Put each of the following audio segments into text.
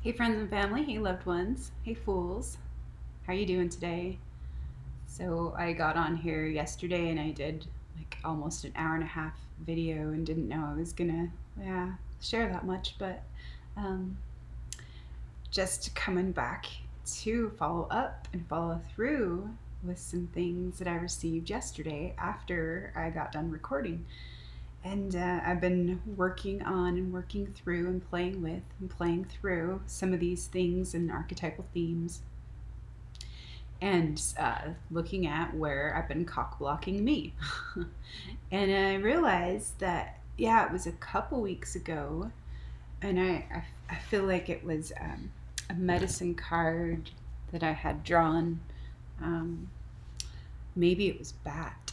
Hey friends and family, hey loved ones, hey fools. How you doing today? So I got on here yesterday and I did like almost an hour and a half video and didn't know I was gonna share that much, but um, just coming back to follow up and follow through with some things that I received yesterday after I got done recording. And I've been working on and working through and playing with and playing through some of these things and archetypal themes and looking at where I've been cock blocking me. And I realized that, yeah, it was a couple weeks ago, and I feel like it was a medicine card that I had drawn. Um, Maybe it was bat,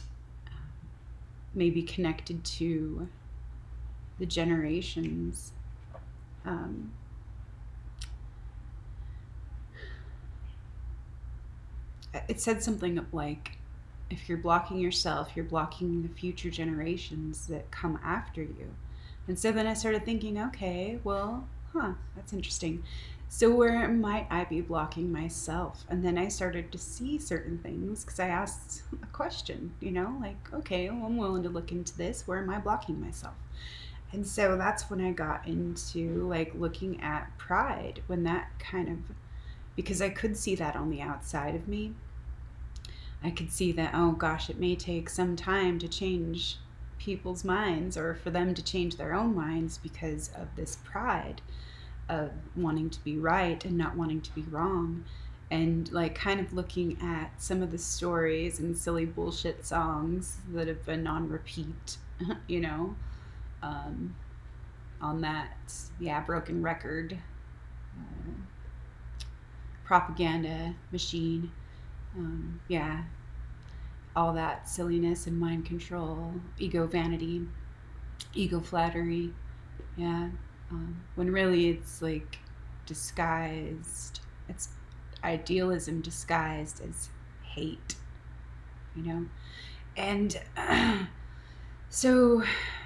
maybe connected to the generations. Um, it said something like, if you're blocking yourself, you're blocking the future generations that come after you. And so then I started thinking, okay, well, that's interesting. So where might I be blocking myself? And then I started to see certain things because I asked a question, like, okay, well, I'm willing to look into this. Where am I blocking myself? And so that's when I got into like looking at pride, when that kind of, because I could see that on the outside of me. I could see that, oh gosh, it may take some time to change people's minds or for them to change their own minds because of this pride of wanting to be right and not wanting to be wrong. And like kind of looking at some of the stories and silly bullshit songs that have been on repeat, you know, um, on that, broken record propaganda machine. Yeah, all that silliness and mind control, ego vanity, ego flattery. Yeah. When really it's like disguised, it's idealism disguised as hate, you know? And so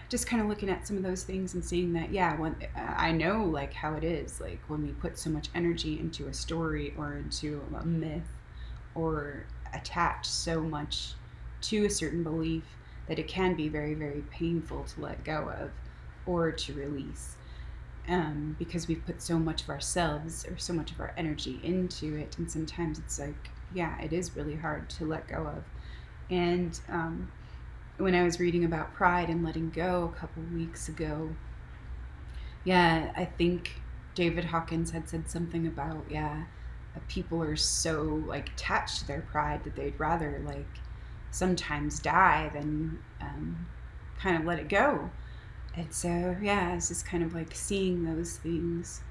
just kind of looking at some of those things and seeing that, yeah, when I know like how it is, like when we put so much energy into a story or into a myth or attach so much to a certain belief that it can be very, very painful to let go of or to release. Because we've put so much of ourselves or so much of our energy into it. And sometimes it's like, yeah, it is really hard to let go of. And when I was reading about pride and letting go a couple weeks ago, yeah, I think David Hawkins had said something about, people are so like attached to their pride that they'd rather like sometimes die than kind of let it go. And so, yeah, it's just kind of like seeing those things,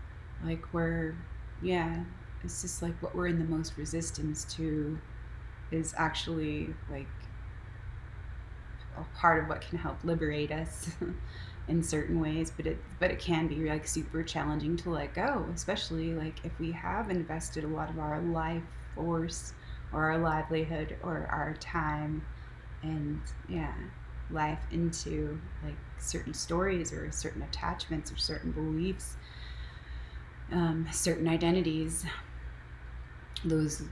like where, yeah, it's just like what we're in the most resistance to is actually like a part of what can help liberate us in certain ways, but it can be like super challenging to let go, especially like if we have invested a lot of our life force or our livelihood or our time and life into like certain stories or certain attachments or certain beliefs, certain identities, those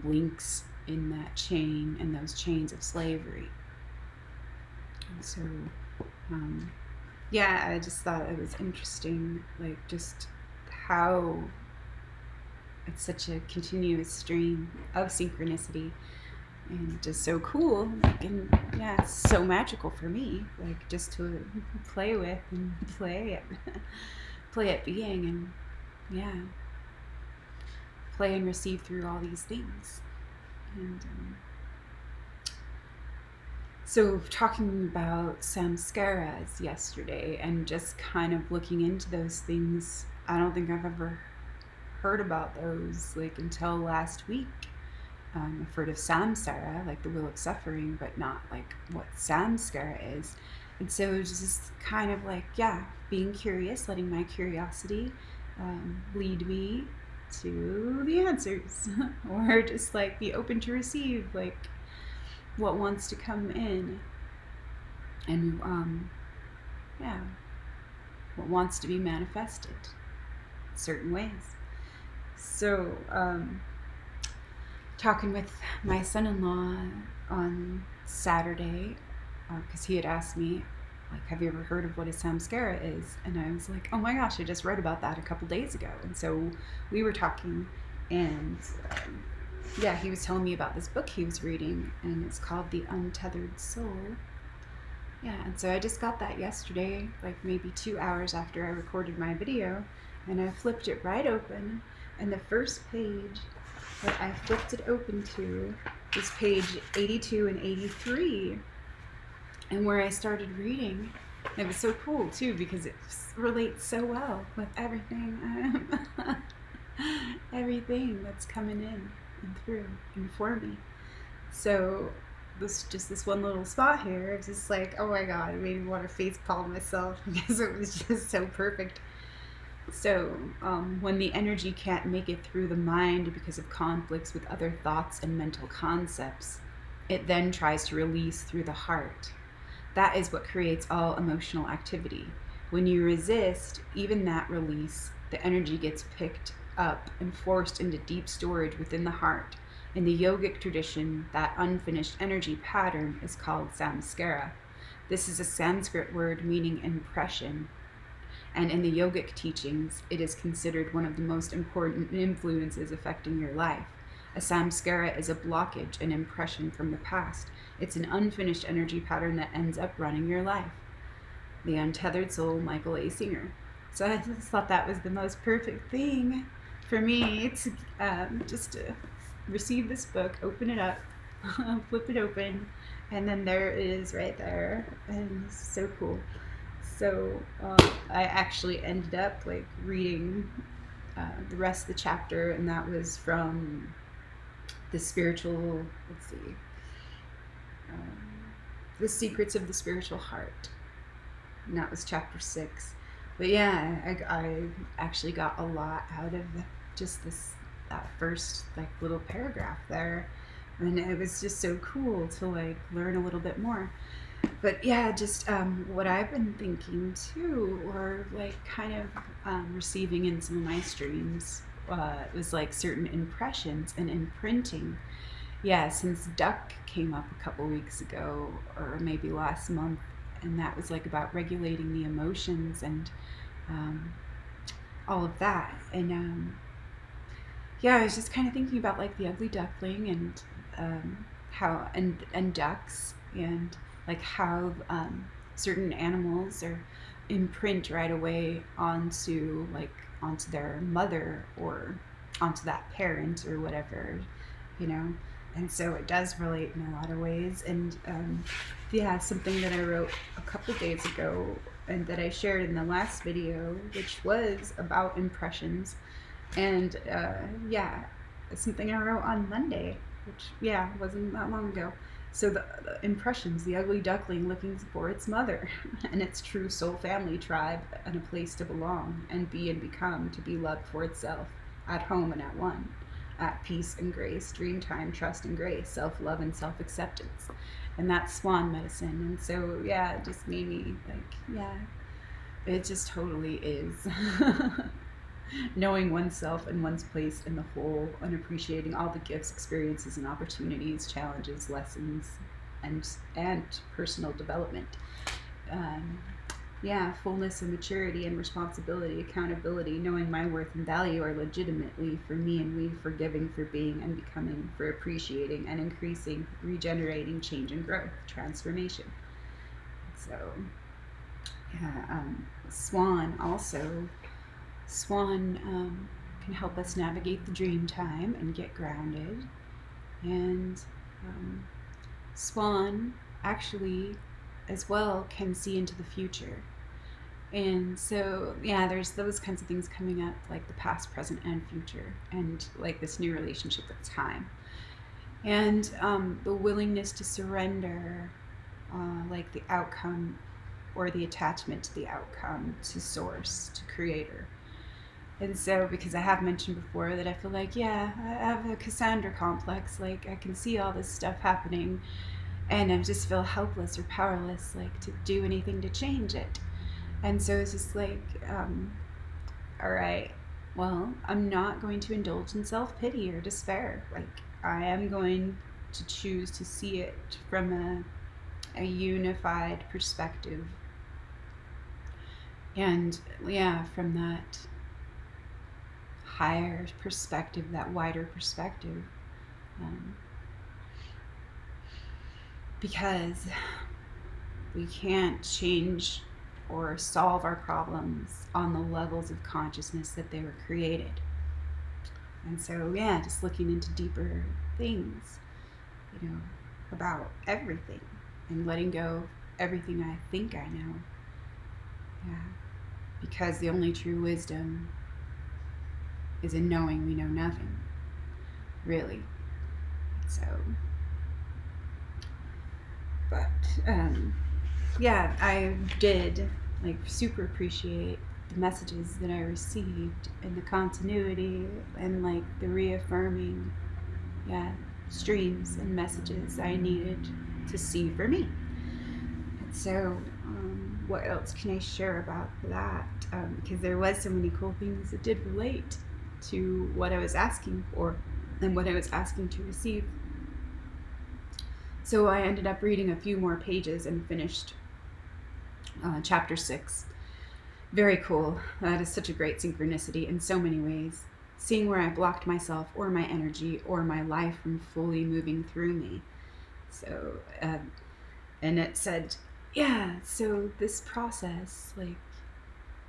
links in that chain and those chains of slavery. And so I just thought it was interesting, like just how it's such a continuous stream of synchronicity and just so cool, like, and yeah, it's so magical for me, like just to play with and play it, play at being, and yeah, play and receive through all these things. And so talking about samskaras yesterday and just kind of looking into those things, I don't think I've ever heard about those like until last week. I've heard of samsara, like the wheel of suffering, but not like what samskara is. And so just kind of like, being curious, letting my curiosity lead me to the answers, or just like be open to receive like what wants to come in, and what wants to be manifested in certain ways. So, talking with my son-in-law on Saturday, because he had asked me, like, have you ever heard of what a samskara is? And I was like, oh my gosh, I just read about that a couple days ago. And so we were talking, and yeah, he was telling me about this book he was reading, and it's called The Untethered Soul. Yeah, and so I just got that yesterday, like maybe 2 hours after I recorded my video, and I flipped it right open, and the first page that I flipped it open to was page 82 and 83, and where I started reading. It was so cool too because it relates so well with everything, everything that's coming in and through and for me. So this one little spot here, it's just like, oh my god, it made me want to face palm myself because it was just so perfect. So when the energy can't make it through the mind because of conflicts with other thoughts and mental concepts, it then tries to release through the heart. That is what creates all emotional activity. When you resist even that release, the energy gets picked up and forced into deep storage within the heart. In the yogic tradition, that unfinished energy pattern is called samskara. This is a Sanskrit word meaning impression, and in the yogic teachings, it is considered one of the most important influences affecting your life. A samskara is a blockage, an impression from the past. It's an unfinished energy pattern that ends up running your life. The Untethered Soul, Michael A. Singer. So I just thought that was the most perfect thing for me to just to receive this book, open it up, flip it open, and then there it is right there, and it's so cool. So I actually ended up like reading the rest of the chapter, and that was from the spiritual, let's see, The Secrets of the Spiritual Heart. And that was chapter 6. But yeah, I actually got a lot out of just that first like little paragraph there, and it was just so cool to like learn a little bit more. But yeah, just what I've been thinking too, or like kind of receiving in some of my streams, was like certain impressions and imprinting. Yeah, since Duck came up a couple weeks ago, or maybe last month, and that was like about regulating the emotions and all of that. And yeah, I was just kind of thinking about like the ugly duckling and how and ducks and like how certain animals are imprint right away onto their mother or onto that parent or whatever, you know. And so it does relate in a lot of ways. And yeah, something that I wrote a couple days ago and that I shared in the last video, which was about impressions. And yeah, it's something I wrote on Monday, which yeah, wasn't that long ago. So the impressions, the ugly duckling looking for its mother and its true soul family tribe and a place to belong and be and become, to be loved for itself, at home and at one, at peace and grace, dream time, trust and grace, self-love and self-acceptance. And that's swan medicine. And so yeah, it just made me like, yeah, it just totally is. Knowing oneself and one's place in the whole and appreciating all the gifts, experiences, and opportunities, challenges, lessons, and personal development. Yeah, fullness and maturity and responsibility, accountability, knowing my worth and value are legitimately for me and we, forgiving for being and becoming, for appreciating and increasing, regenerating, change and growth, transformation. So, yeah, Swan also. Swan can help us navigate the dream time and get grounded. And Swan actually, as well, can see into the future. And so, yeah, there's those kinds of things coming up, like the past, present, and future, and like this new relationship with time. And the willingness to surrender, like the outcome or the attachment to the outcome, to source, to creator. And so, because I have mentioned before that I feel like, yeah, I have a Cassandra complex, like I can see all this stuff happening and I just feel helpless or powerless, like to do anything to change it. And so it's just like, all right, Well, I'm not going to indulge in self-pity or despair. Like, I am going to choose to see it from a unified perspective. And yeah, from that higher perspective, that wider perspective. Um, because we can't change or solve our problems on the levels of consciousness that they were created. And so, yeah, just looking into deeper things, about everything and letting go everything I think I know. Yeah. Because the only true wisdom is in knowing we know nothing, really. So, but yeah, I did super appreciate the messages that I received and the continuity and the reaffirming, yeah, streams and messages I needed to see for me. And so, what else can I share about that? Because there was so many cool things that did relate to what I was asking for and what I was asking to receive. So I ended up reading a few more pages and finished chapter 6. Very cool. That is such a great synchronicity in so many ways. Seeing where I blocked myself or my energy or my life from fully moving through me. So, and it said, yeah, so this process,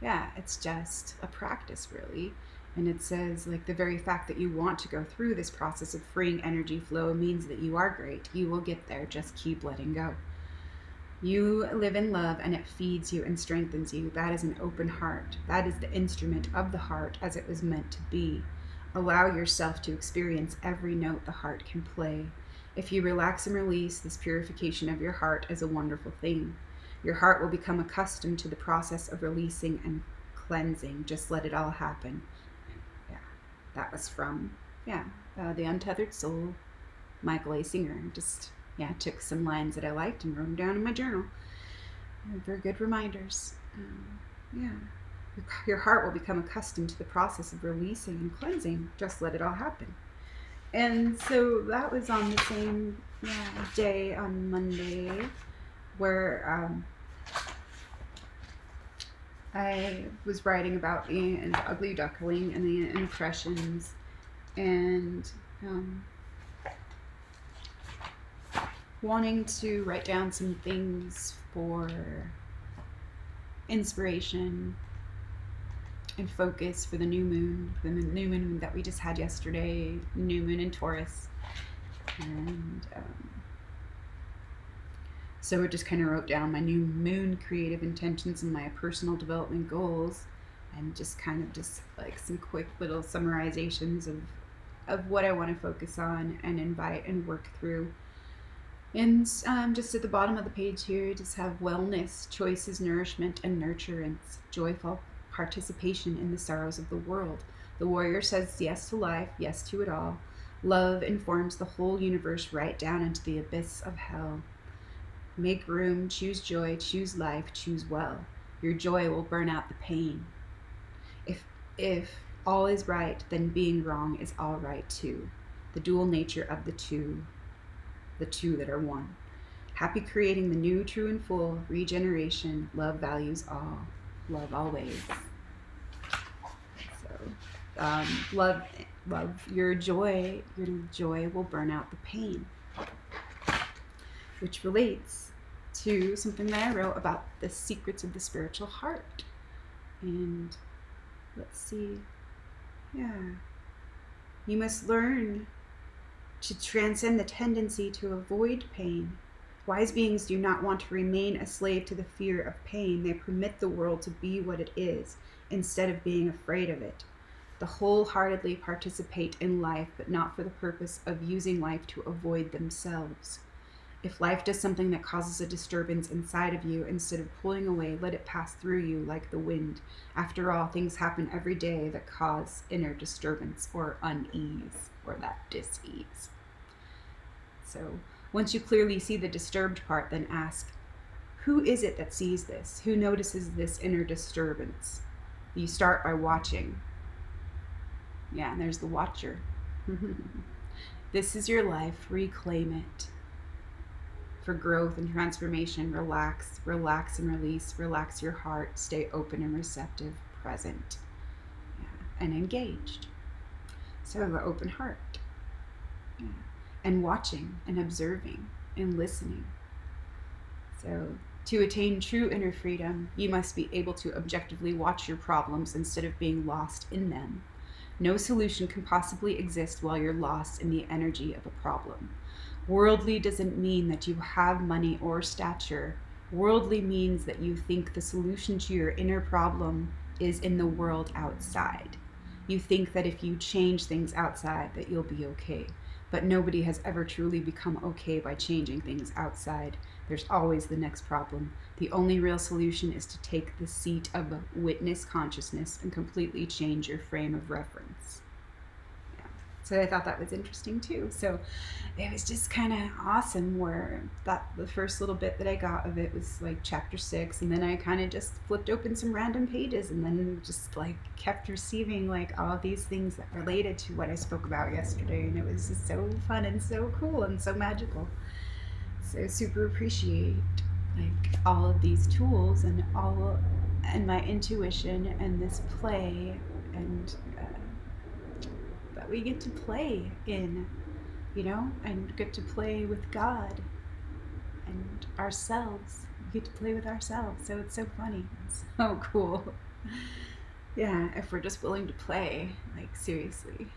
it's just a practice, really. And it says, the very fact that you want to go through this process of freeing energy flow means that you are great. You will get there. Just keep letting go. You live in love and it feeds you and strengthens you. That is an open heart. That is the instrument of the heart as it was meant to be. Allow yourself to experience every note the heart can play. If you relax and release, this purification of your heart is a wonderful thing. Your heart will become accustomed to the process of releasing and cleansing. Just let it all happen. Yeah, that was from, The Untethered Soul, Michael A. Singer. Just, took some lines that I liked and wrote them down in my journal. Very good reminders. Your heart will become accustomed to the process of releasing and cleansing. Just let it all happen. And so that was on the same day on Monday where I was writing about the ugly duckling and the impressions and wanting to write down some things for inspiration and focus for the new moon that we just had yesterday, new moon in Taurus. And so I just kind of wrote down my new moon creative intentions and my personal development goals, and just some quick little summarizations of what I want to focus on and invite and work through. And just at the bottom of the page here, just have wellness, choices, nourishment, and nurturance, joyful participation in the sorrows of the world. The warrior says yes to life, yes to it all. Love informs the whole universe right down into the abyss of hell. Make room, choose joy, choose life, choose well. Your joy will burn out the pain. If all is right, then being wrong is all right too. The dual nature of the two that are one. Happy creating the new, true and full, regeneration, love values all, love always. So, love your joy will burn out the pain. Which relates to something that I wrote about the secrets of the spiritual heart. And let's see. You must learn to transcend the tendency to avoid pain. Wise beings do not want to remain a slave to the fear of pain. They permit the world to be what it is, instead of being afraid of it. They wholeheartedly participate in life, but not for the purpose of using life to avoid themselves. If life does something that causes a disturbance inside of you, instead of pulling away, let it pass through you like the wind. After all, things happen every day that cause inner disturbance or unease or that dis-ease. So once you clearly see the disturbed part, then ask, who is it that sees this? Who notices this inner disturbance? You start by watching. Yeah, and there's the watcher. This is your life. Reclaim it. For growth and transformation, relax, relax and release. Relax your heart. Stay open and receptive, present, and engaged. So the open heart. Yeah. And watching and observing and listening. So to attain true inner freedom, you must be able to objectively watch your problems instead of being lost in them. No solution can possibly exist while you're lost in the energy of a problem. Worldly doesn't mean that you have money or stature. Worldly means that you think the solution to your inner problem is in the world outside. You think that if you change things outside that you'll be okay. But nobody has ever truly become okay by changing things outside. There's always the next problem. The only real solution is to take the seat of witness consciousness and completely change your frame of reference. Yeah. So I thought that was interesting too. So it was just kind of awesome where that the first little bit that I got of it was like chapter 6, and then I kind of just flipped open some random pages and then just like kept receiving like all these things that related to what I spoke about yesterday, and it was just so fun and so cool and so magical. So super appreciate like all of these tools and all and my intuition and this play and that we get to play in, you know, and get to play with God and ourselves. We get to play with ourselves. So it's so funny. It's so cool. Yeah, if we're just willing to play, like seriously.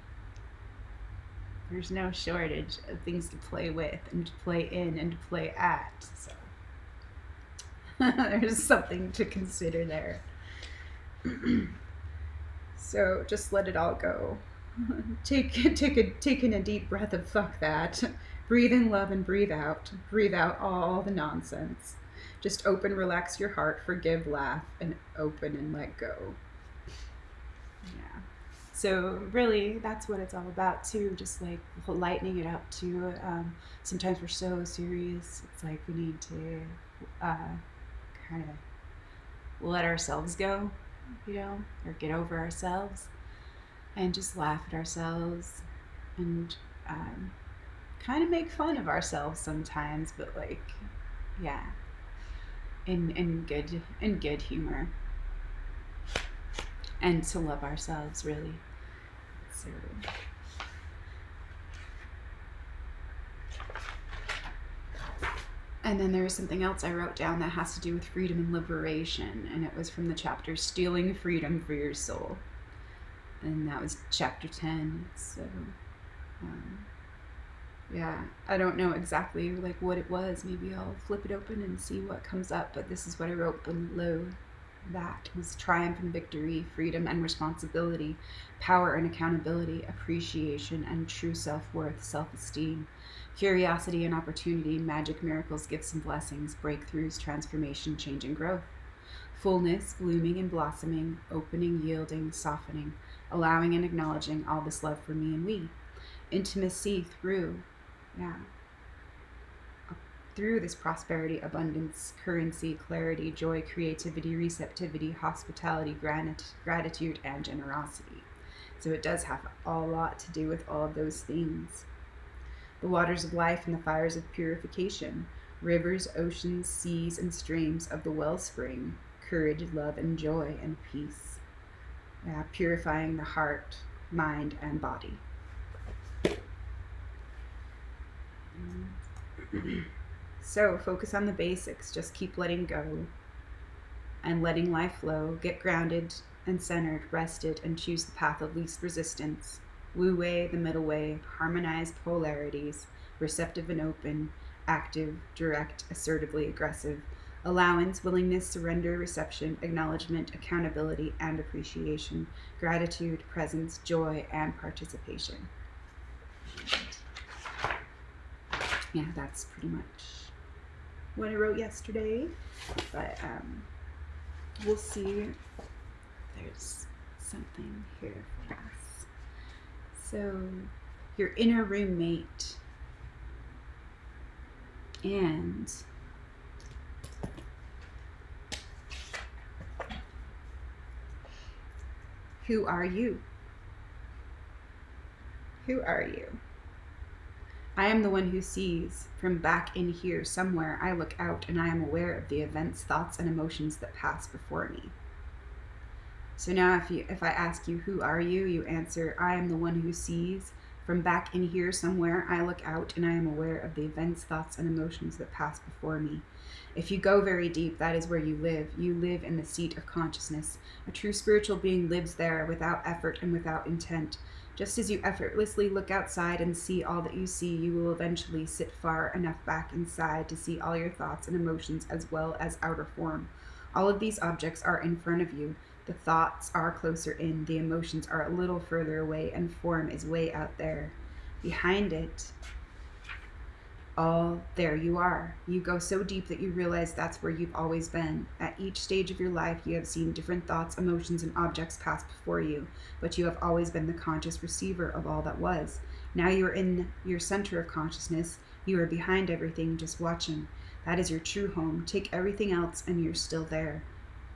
There's no shortage of things to play with and to play in and to play at. So there's something to consider there. So just let it all go. Take in a deep breath of fuck that. Breathe in love and breathe out. Breathe out all the nonsense. Just open, relax your heart, forgive, laugh, and open and let go. Yeah. So really, that's what it's all about too. Just like lightening it up too. Sometimes we're so serious. It's like we need to kind of let ourselves go, you know, or get over ourselves, and just laugh at ourselves, and kind of make fun of ourselves sometimes, but like, yeah, in good humor, and to love ourselves really. So and then there was something else I wrote down that has to do with freedom and liberation, and it was from the chapter Stealing Freedom for Your Soul, and that was chapter 10. So yeah, I don't know exactly like what it was. Maybe I'll flip it open and see what comes up, but this is what I wrote below. That was triumph and victory, freedom and responsibility, power and accountability, appreciation and true self-worth, self-esteem, curiosity and opportunity, magic, miracles, gifts and blessings, breakthroughs, transformation, change and growth, fullness, blooming and blossoming, opening, yielding, softening, allowing and acknowledging all this love for me and we, intimacy through this prosperity, abundance, currency, clarity, joy, creativity, receptivity, hospitality, gratitude, and generosity. So it does have a lot to do with all of those things. The waters of life and the fires of purification, rivers, oceans, seas, and streams of the wellspring, courage, love, and joy, and peace. Purifying the heart, mind, and body. So focus on the basics. Just keep letting go and letting life flow. Get grounded and centered, rested, and choose the path of least resistance. Wu Wei, the middle way, harmonized polarities, receptive and open, active, direct, assertively aggressive, allowance, willingness, surrender, reception, acknowledgement, accountability, and appreciation, gratitude, presence, joy, and participation. Yeah, that's pretty much what I wrote yesterday, but we'll see. There's something here for us. So your inner roommate and who are you? Who are you? I am the one who sees. From back in here somewhere, I look out and I am aware of the events, thoughts, and emotions that pass before me. So now if I ask you, who are you? You answer, I am the one who sees. From back in here somewhere, I look out and I am aware of the events, thoughts, and emotions that pass before me. If you go very deep, that is where you live. You live in the seat of consciousness. A true spiritual being lives there without effort and without intent. Just as you effortlessly look outside and see all that you see, you will eventually sit far enough back inside to see all your thoughts and emotions as well as outer form. All of these objects are in front of you. The thoughts are closer in, the emotions are a little further away, and form is way out there. Behind it, all there you are. You go so deep that you realize that's where you've always been. At each stage of your life, you have seen different thoughts, emotions, and objects pass before you, but you have always been the conscious receiver of all that was. Now you are in your center of consciousness. You are behind everything, just watching. That is your true home. Take everything else, and you're still there,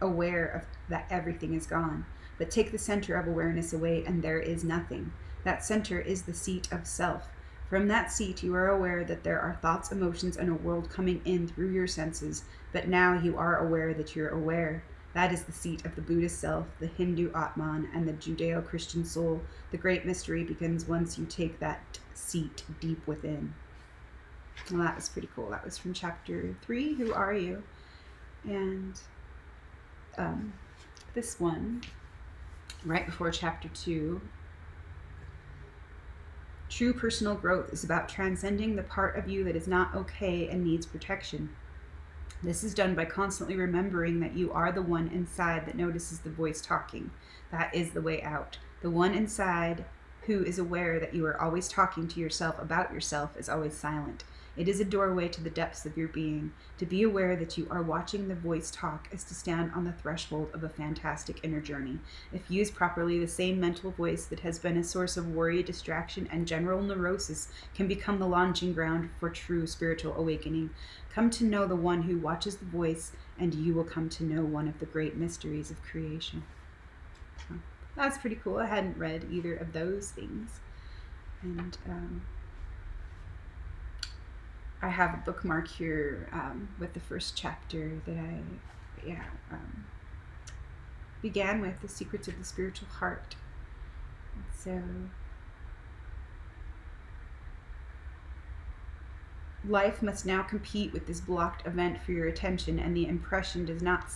aware of that everything is gone. But take the center of awareness away, and there is nothing. That center is the seat of self. From that seat, you are aware that there are thoughts, emotions, and a world coming in through your senses, but now you are aware that you're aware. That is the seat of the Buddhist self, the Hindu Atman, and the Judeo-Christian soul. The great mystery begins once you take that seat deep within. Well, that was pretty cool. That was from chapter 3, Who Are You? And this one, right before chapter 2, true personal growth is about transcending the part of you that is not okay and needs protection. This is done by constantly remembering that you are the one inside that notices the voice talking. That is the way out. The one inside who is aware that you are always talking to yourself about yourself is always silent. It is a doorway to the depths of your being. To be aware that you are watching the voice talk is to stand on the threshold of a fantastic inner journey. If used properly, the same mental voice that has been a source of worry, distraction, and general neurosis can become the launching ground for true spiritual awakening. Come to know the one who watches the voice, and you will come to know one of the great mysteries of creation. So, that's pretty cool. I hadn't read either of those things. And I have a bookmark here with the first chapter that I began with, The Secrets of the Spiritual Heart. So, life must now compete with this blocked event for your attention, and the impression does not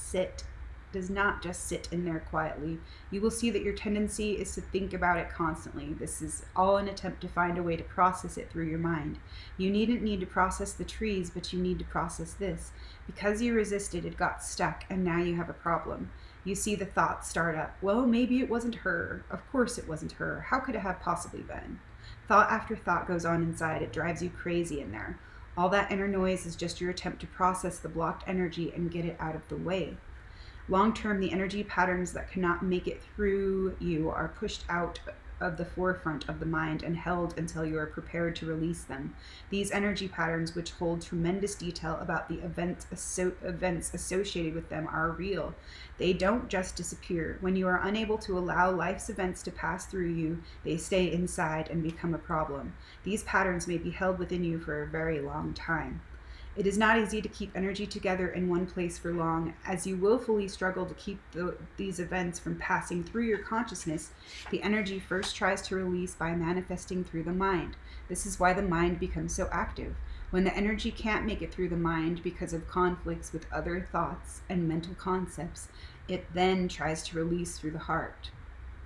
just sit in there quietly. You will see that your tendency is to think about it constantly. This is all an attempt to find a way to process it through your mind. You needn't need to process the trees, but you need to process this. Because you resisted, it got stuck, and now you have a problem. You see the thoughts start up. Well, maybe it wasn't her. Of course it wasn't her. How could it have possibly been? Thought after thought goes on inside. It drives you crazy in there. All that inner noise is just your attempt to process the blocked energy and get it out of the way. Long term, the energy patterns that cannot make it through you are pushed out of the forefront of the mind and held until you are prepared to release them. These energy patterns, which hold tremendous detail about the events associated with them, are real. They don't just disappear. When you are unable to allow life's events to pass through you, they stay inside and become a problem. These patterns may be held within you for a very long time. It is not easy to keep energy together in one place for long. As you willfully struggle to keep these events from passing through your consciousness, the energy first tries to release by manifesting through the mind. This is why the mind becomes so active. When the energy can't make it through the mind because of conflicts with other thoughts and mental concepts, it then tries to release through the heart.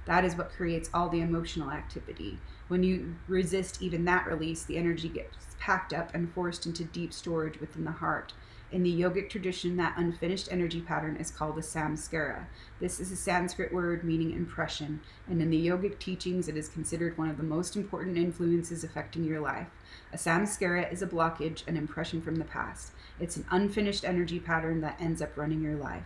That is what creates all the emotional activity. When you resist even that release, the energy gets packed up and forced into deep storage within the heart. In the yogic tradition, that unfinished energy pattern is called a samskara. This is a Sanskrit word meaning impression, and in the yogic teachings, it is considered one of the most important influences affecting your life. A samskara is a blockage, an impression from the past. It's an unfinished energy pattern that ends up running your life.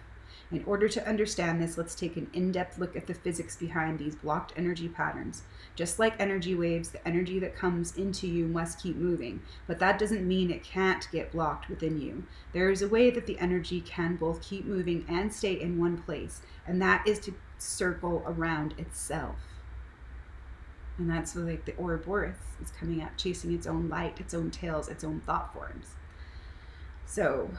In order to understand this, let's take an in-depth look at the physics behind these blocked energy patterns. Just like energy waves, the energy that comes into you must keep moving, but that doesn't mean it can't get blocked within you. There is a way that the energy can both keep moving and stay in one place, and that is to circle around itself. And that's what, like, the Ouroboros is coming out, chasing its own light, its own tails, its own thought forms. So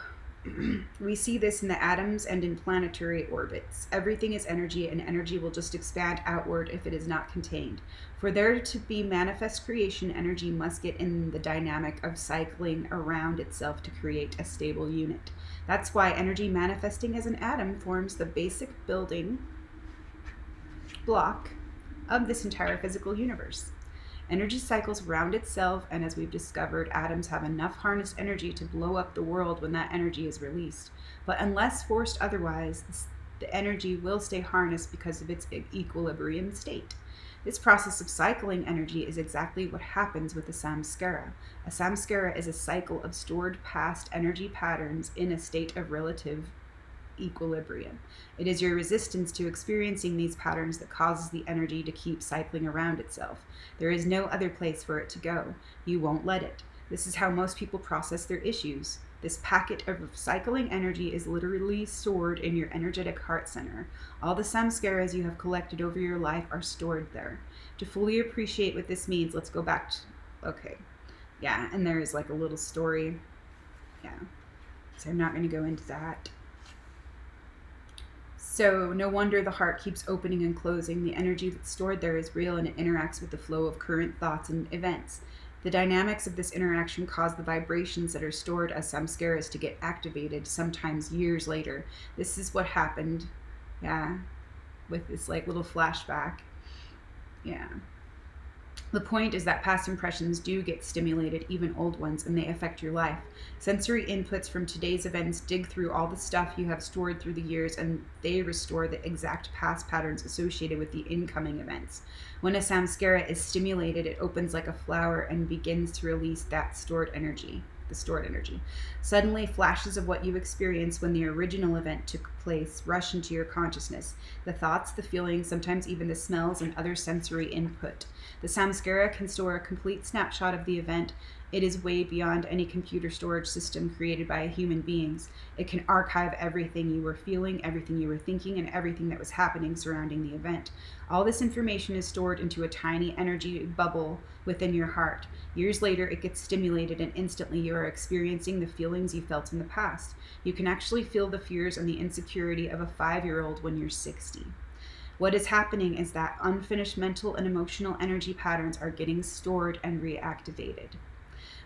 we see this in the atoms and in planetary orbits. Everything is energy, and energy will just expand outward if it is not contained. For there to be manifest creation, energy must get in the dynamic of cycling around itself to create a stable unit. That's why energy manifesting as an atom forms the basic building block of this entire physical universe. Energy cycles around itself, and as we've discovered, atoms have enough harnessed energy to blow up the world when that energy is released. But unless forced otherwise, the energy will stay harnessed because of its equilibrium state. This process of cycling energy is exactly what happens with a samskara. A samskara is a cycle of stored past energy patterns in a state of relative equilibrium. It is your resistance to experiencing these patterns that causes the energy to keep cycling around itself. There is no other place for it to go. You won't let it. This is how most people process their issues. This packet of cycling energy is literally stored in your energetic heart center. All the samskaras you have collected over your life are stored there. To fully appreciate what this means, let's go back to, okay. Yeah, and there is like a little story. Yeah. So I'm not going to go into that. So no wonder the heart keeps opening and closing. The energy that's stored there is real, and it interacts with the flow of current thoughts and events. The dynamics of this interaction cause the vibrations that are stored as samskaras to get activated, sometimes years later. This is what happened, yeah, with this like little flashback. Yeah. The point is that past impressions do get stimulated, even old ones, and they affect your life. Sensory inputs from today's events dig through all the stuff you have stored through the years, and they restore the exact past patterns associated with the incoming events. When a samskara is stimulated, it opens like a flower and begins to release that stored energy. Suddenly, flashes of what you experienced when the original event took place rush into your consciousness. The thoughts, the feelings, sometimes even the smells and other sensory input. The samskara can store a complete snapshot of the event. It is way beyond any computer storage system created by human beings. It can archive everything you were feeling, everything you were thinking, and everything that was happening surrounding the event. All this information is stored into a tiny energy bubble within your heart. Years later, it gets stimulated, and instantly you are experiencing the feelings you felt in the past. You can actually feel the fears and the insecurity of a 5-year-old when you're 60. What is happening is that unfinished mental and emotional energy patterns are getting stored and reactivated.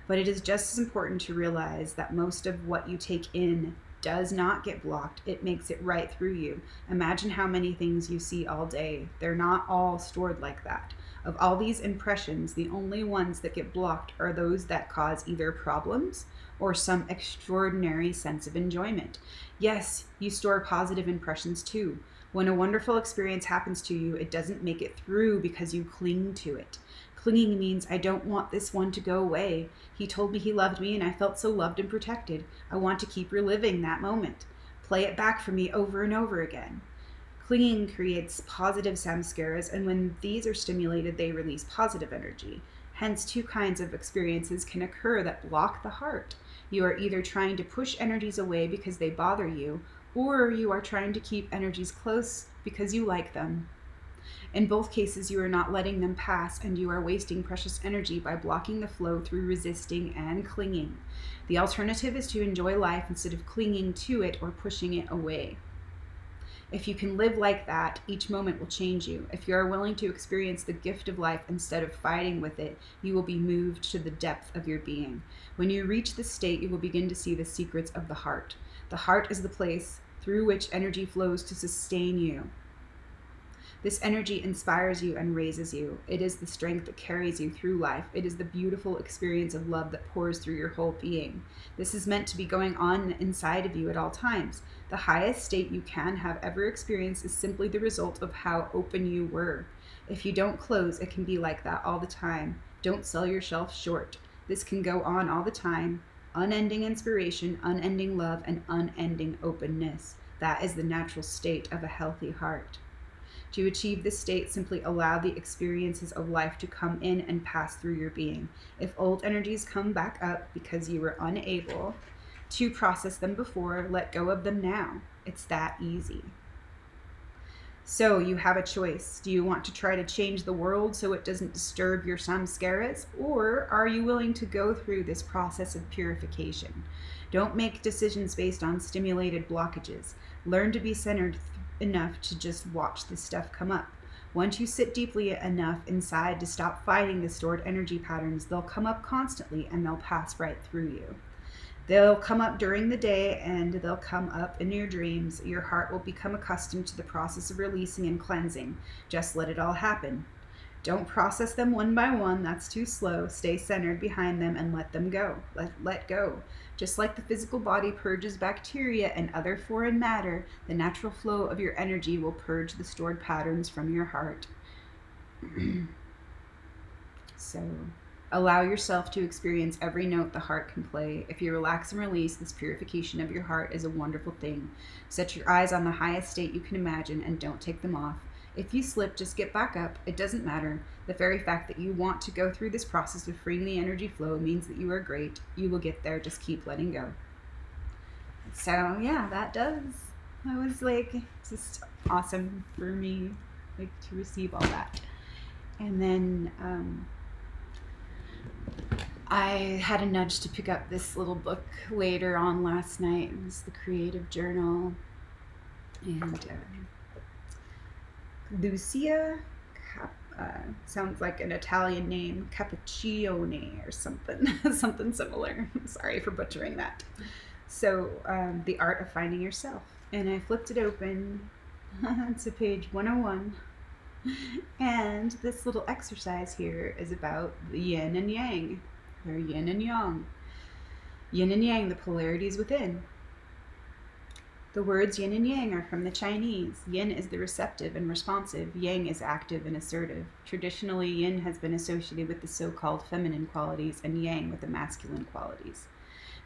But it is just as important to realize that most of what you take in does not get blocked. It makes it right through you. Imagine how many things you see all day. They're not all stored like that. Of all these impressions, the only ones that get blocked are those that cause either problems or some extraordinary sense of enjoyment. Yes, you store positive impressions too. When a wonderful experience happens to you, it doesn't make it through because you cling to it. Clinging means I don't want this one to go away. He told me he loved me and I felt so loved and protected. I want to keep reliving that moment. Play it back for me over and over again. Clinging creates positive samskaras, and when these are stimulated, they release positive energy. Hence, two kinds of experiences can occur that block the heart. You are either trying to push energies away because they bother you, or you are trying to keep energies close because you like them. In both cases, you are not letting them pass, and you are wasting precious energy by blocking the flow through resisting and clinging. The alternative is to enjoy life instead of clinging to it or pushing it away. If you can live like that, each moment will change you. If you are willing to experience the gift of life instead of fighting with it, you will be moved to the depth of your being. When you reach this state, you will begin to see the secrets of the heart. The heart is the place through which energy flows to sustain you. This energy inspires you and raises you. It is the strength that carries you through life. It is the beautiful experience of love that pours through your whole being. This is meant to be going on inside of you at all times. The highest state you can have ever experienced is simply the result of how open you were. If you don't close, it can be like that all the time. Don't sell yourself short. This can go on all the time. Unending inspiration, unending love, and unending openness. That is the natural state of a healthy heart. To achieve this state, simply allow the experiences of life to come in and pass through your being. If old energies come back up because you were unable to process them before, let go of them now. It's that easy. So you have a choice. Do you want to try to change the world so it doesn't disturb your samskaras? Or are you willing to go through this process of purification? Don't make decisions based on stimulated blockages. Learn to be centered enough to just watch this stuff come up. Once you sit deeply enough inside to stop fighting the stored energy patterns, they'll come up constantly and they'll pass right through you. They'll come up during the day and they'll come up in your dreams. Your heart will become accustomed to the process of releasing and cleansing. Just let it all happen. Don't process them one by one. That's too slow. Stay centered behind them and let them go. Let go. Just like the physical body purges bacteria and other foreign matter, the natural flow of your energy will purge the stored patterns from your heart. So allow yourself to experience every note the heart can play. If you relax and release, this purification of your heart is a wonderful thing. Set your eyes on the highest state you can imagine and don't take them off. If you slip, just get back up. It doesn't matter. The very fact that you want to go through this process of freeing the energy flow means that you are great. You will get there. Just keep letting go. So yeah, that was like just awesome for me, like to receive all that. And then I had a nudge to pick up this little book later on last night. It was The Creative Journal. And Lucia, sounds like an Italian name, Cappuccino or something, something similar. Sorry for butchering that. So, The Art of Finding Yourself. And I flipped it open to page 101. And this little exercise here is about the yin and yang, or yin and yang. Yin and yang, the polarities within. The words yin and yang are from the Chinese. Yin is the receptive and responsive. Yang is active and assertive. Traditionally, yin has been associated with the so-called feminine qualities and yang with the masculine qualities.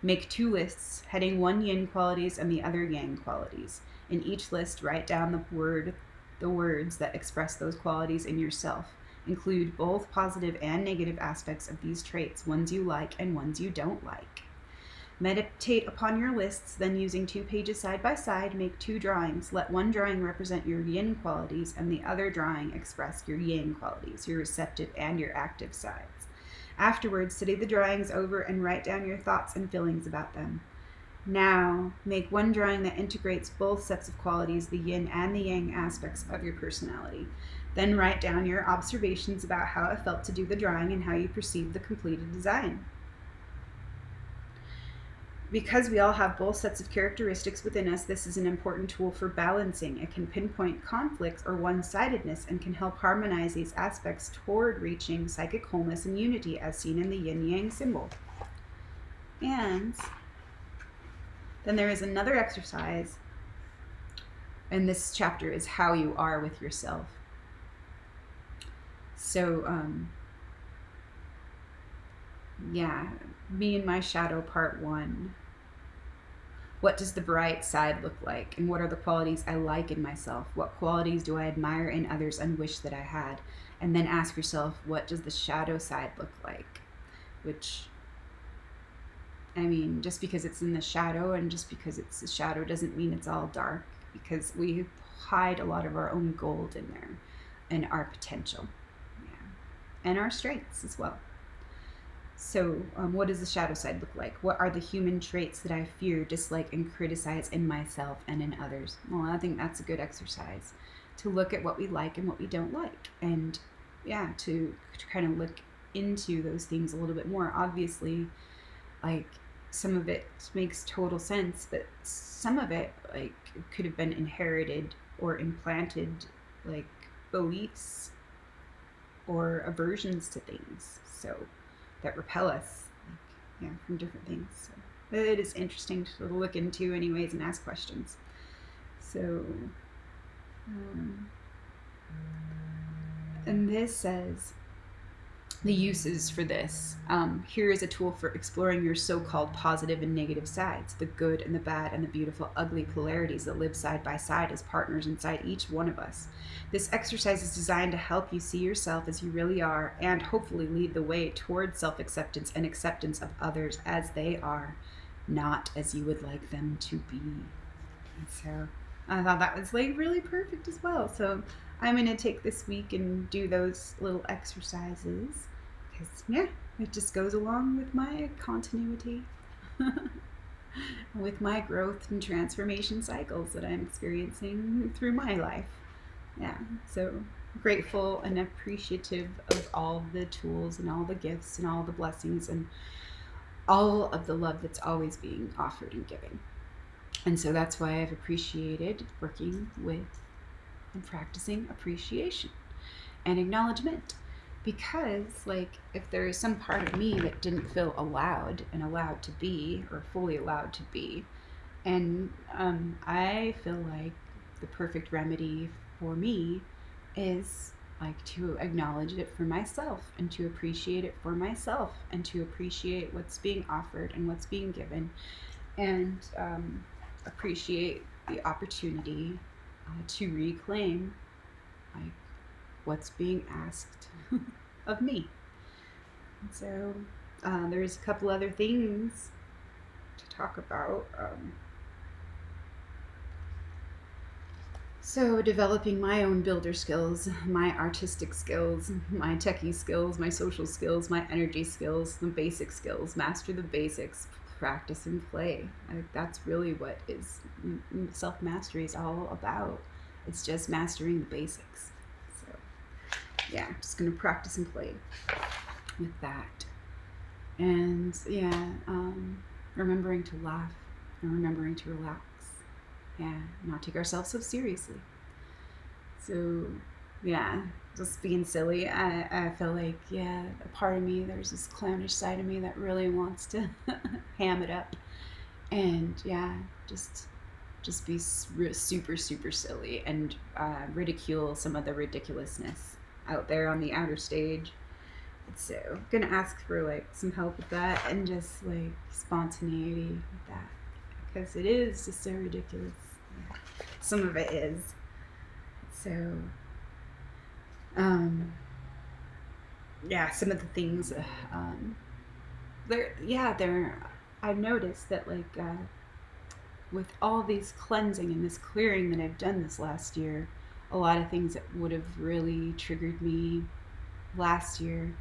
Make 2 lists, heading 1 yin qualities and the other yang qualities. In each list, write down the words that express those qualities in yourself. Include both positive and negative aspects of these traits, ones you like and ones you don't like. Meditate upon your lists, then using 2 pages side by side, make 2 drawings. Let one drawing represent your yin qualities and the other drawing express your yang qualities, your receptive and your active sides. Afterwards, study the drawings over and write down your thoughts and feelings about them. Now, make 1 drawing that integrates both sets of qualities, the yin and the yang aspects of your personality. Then write down your observations about how it felt to do the drawing and how you perceived the completed design. Because we all have both sets of characteristics within us, this is an important tool for balancing. It can pinpoint conflicts or one-sidedness and can help harmonize these aspects toward reaching psychic wholeness and unity as seen in the yin-yang symbol. And then there is another exercise, and this chapter is how you are with yourself. So, me and my shadow, part 1. What does the bright side look like? And what are the qualities I like in myself? What qualities do I admire in others and wish that I had? And then ask yourself, what does the shadow side look like? Which, I mean, just because it's in the shadow and just because it's a shadow doesn't mean it's all dark, because we hide a lot of our own gold in there and our potential. And our strengths as well. So what does the shadow side look like? What are the human traits that I fear, dislike, and criticize in myself and in others? Well, I think that's a good exercise to look at what we like and what we don't like. And to kind of look into those things a little bit more. Obviously, like, some of it makes total sense, but some of it, like, could have been inherited or implanted, like, beliefs or aversions to things, so that repel us, from different things. So it is interesting to look into anyways and ask questions. So and this says the uses for this. Here is a tool for exploring your so-called positive and negative sides, the good and the bad and the beautiful ugly polarities that live side by side as partners inside each one of us. This exercise is designed to help you see yourself as you really are and hopefully lead the way toward self-acceptance and acceptance of others as they are, not as you would like them to be. And so I thought that was like really perfect as well. So I'm gonna take this week and do those little exercises because yeah, it just goes along with my continuity, with my growth and transformation cycles that I'm experiencing through my life. Yeah, so grateful and appreciative of all the tools and all the gifts and all the blessings and all of the love that's always being offered and given. And so that's why I've appreciated working with and practicing appreciation and acknowledgement. Because, like, if there is some part of me that didn't feel allowed and allowed to be, or fully allowed to be, and I feel like the perfect remedy for me is like to acknowledge it for myself and to appreciate it for myself and to appreciate what's being offered and what's being given and appreciate the opportunity to reclaim like what's being asked of me. So there's a couple other things to talk about. So developing my own builder skills, my artistic skills, my techie skills, my social skills, my energy skills, the basic skills, master the basics, practice and play. That's really what is self-mastery is all about. It's just mastering the basics. So yeah, I'm just gonna practice and play with that. And yeah, remembering to laugh and remembering to relax. Yeah, not take ourselves so seriously. So, yeah, just being silly. I feel like, yeah, a part of me, there's this clownish side of me that really wants to ham it up. And yeah, just be super, super silly and ridicule some of the ridiculousness out there on the outer stage. So, I'm gonna ask for like some help with that and just like spontaneity with that because it is just so ridiculous. Yeah. Some of it is. So, yeah, some of the things, they're. I've noticed that like with all these cleansing and this clearing that I've done this last year, a lot of things that would have really triggered me last year,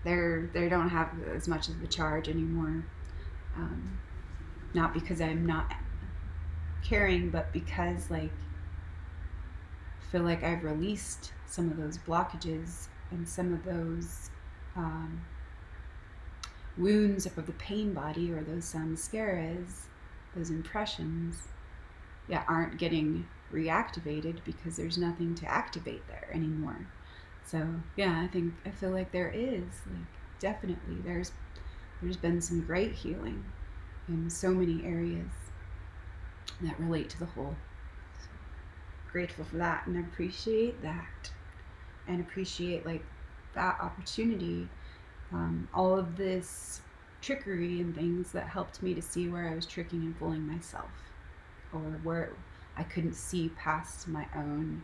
they don't have as much of a charge anymore. Um, not because I'm not caring, but because like I feel like I've released some of those blockages and some of those um, wounds of the pain body or those samskaras, those impressions that aren't getting reactivated because there's nothing to activate there anymore. So yeah, I feel like there is like definitely there's been some great healing in so many areas that relate to the whole. So grateful for that and appreciate that and appreciate like that opportunity, all of this trickery and things that helped me to see where I was tricking and fooling myself or where I couldn't see past my own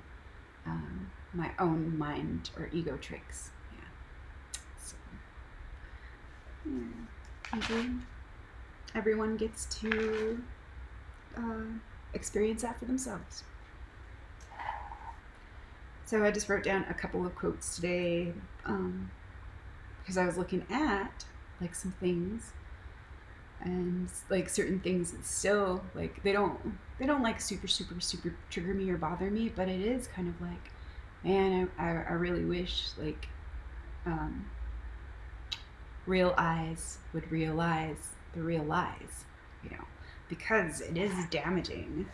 mind or ego tricks. Yeah. So yeah. Everyone gets to experience that for themselves. So I just wrote down a couple of quotes today because I was looking at like some things and like certain things that still like they don't like super trigger me or bother me, but it is kind of like, man, I really wish like real eyes would realize the real lies, you know, because it is damaging.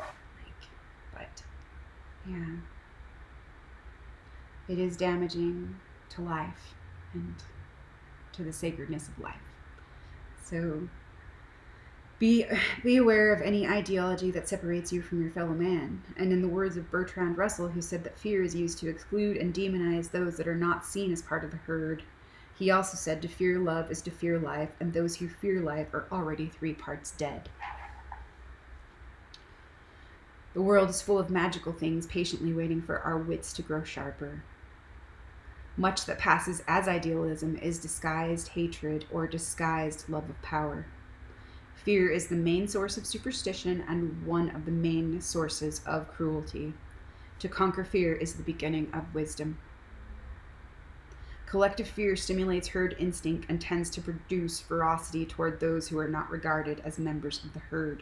Like, but yeah, it is damaging to life and to the sacredness of life. So be aware of any ideology that separates you from your fellow man. And in the words of Bertrand Russell, who said that fear is used to exclude and demonize those that are not seen as part of the herd, he also said to fear love is to fear life, and those who fear life are already 3 parts dead. The world is full of magical things patiently waiting for our wits to grow sharper. Much that passes as idealism is disguised hatred or disguised love of power. Fear is the main source of superstition and one of the main sources of cruelty. To conquer fear is the beginning of wisdom. Collective fear stimulates herd instinct and tends to produce ferocity toward those who are not regarded as members of the herd.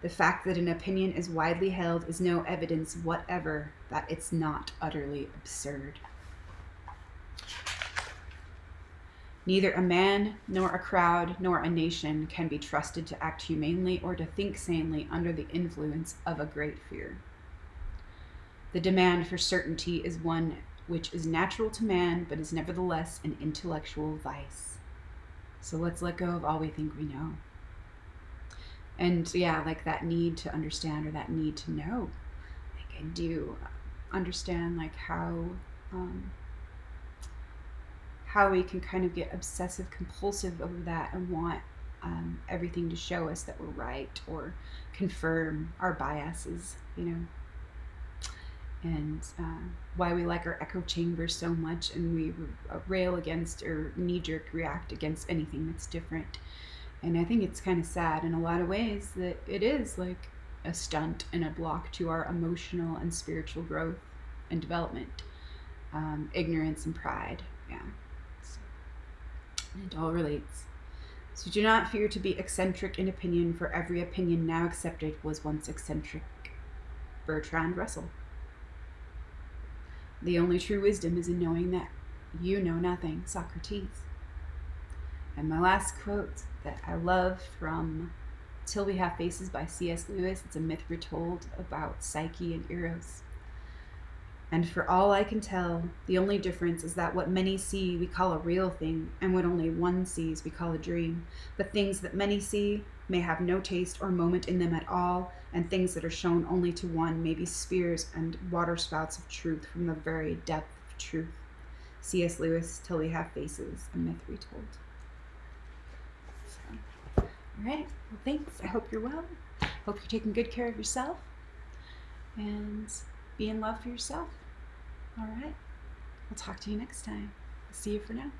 The fact that an opinion is widely held is no evidence whatever that it's not utterly absurd. Neither a man, nor a crowd, nor a nation can be trusted to act humanely or to think sanely under the influence of a great fear. The demand for certainty is one which is natural to man, but is nevertheless an intellectual vice. So let's let go of all we think we know. And yeah, like that need to understand or that need to know. Like I do understand like how we can kind of get obsessive compulsive over that and want everything to show us that we're right or confirm our biases, you know. And why we like our echo chamber so much, and we rail against or knee-jerk react against anything that's different. And I think it's kind of sad in a lot of ways that it is like a stunt and a block to our emotional and spiritual growth and development. Ignorance and pride, yeah. So, it all relates. So do not fear to be eccentric in opinion, for every opinion now accepted was once eccentric. Bertrand Russell. The only true wisdom is in knowing that you know nothing. Socrates. And my last quote that I love from Till We Have Faces by C.S. Lewis. It's a myth retold about Psyche and Eros. And for all I can tell, the only difference is that what many see we call a real thing, and what only one sees we call a dream. But things that many see may have no taste or moment in them at all, and things that are shown only to one may be spears and water-spouts of truth from the very depth of truth. C.S. Lewis, Till We Have Faces, a myth retold. So, all right, well, thanks. I hope you're well. Hope you're taking good care of yourself, and be in love for yourself. All right, I'll talk to you next time. See you for now.